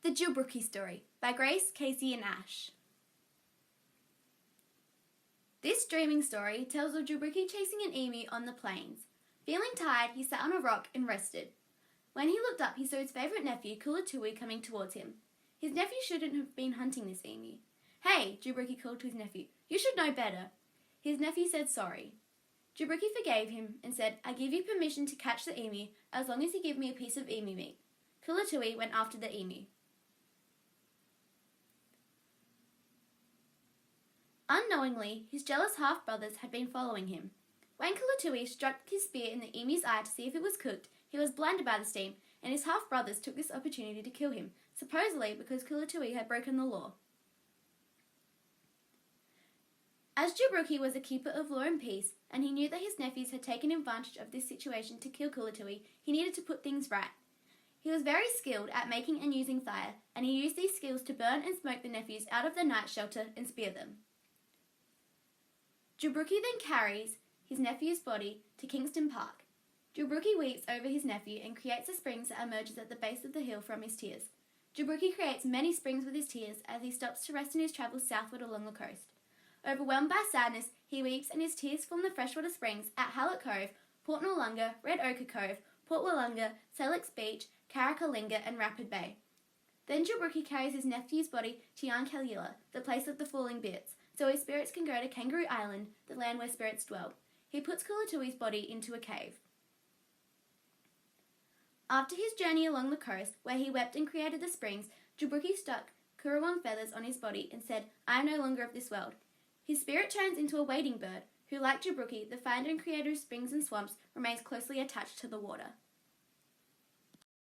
The Tjilbruke Story by Grace, Casey and Ash. This dreaming story tells of Tjilbruke chasing an emu on the plains. Feeling tired, he sat on a rock and rested. When he looked up, he saw his favourite nephew, Tjilbruke, coming towards him. His nephew shouldn't have been hunting this emu. "Hey," Tjilbruke called to his nephew, "you should know better." His nephew said sorry. Tjilbruke forgave him and said, "I give you permission to catch the emu as long as you give me a piece of emu meat." Tjilbruke went after the emu. Unknowingly, his jealous half-brothers had been following him. When Tjilbruke struck his spear in the emu's eye to see if it was cooked, he was blinded by the steam, and his half-brothers took this opportunity to kill him, supposedly because Tjilbruke had broken the law. As Tjilbruke was a keeper of law and peace, and he knew that his nephews had taken advantage of this situation to kill Tjilbruke, he needed to put things right. He was very skilled at making and using fire, and he used these skills to burn and smoke the nephews out of their night shelter and spear them. Tjilbruke then carries his nephew's body to Kingston Park. Tjilbruke weeps over his nephew and creates a spring that emerges at the base of the hill from his tears. Tjilbruke creates many springs with his tears as he stops to rest in his travels southward along the coast. Overwhelmed by sadness, he weeps and his tears form the freshwater springs at Hallett Cove, Port Noarlunga, Red Ochre Cove, Port Wollonga, Selleck's Beach, Carrickalinga and Rapid Bay. Then Tjilbruke carries his nephew's body to Yankalila, the place of the falling bits, so his spirits can go to Kangaroo Island, the land where spirits dwell. He puts Tjilbruke's body into a cave. After his journey along the coast, where he wept and created the springs, Tjilbruke stuck currawong feathers on his body and said, "I am no longer of this world." His spirit turns into a wading bird, who, like Tjilbruke, the finder and creator of springs and swamps, remains closely attached to the water.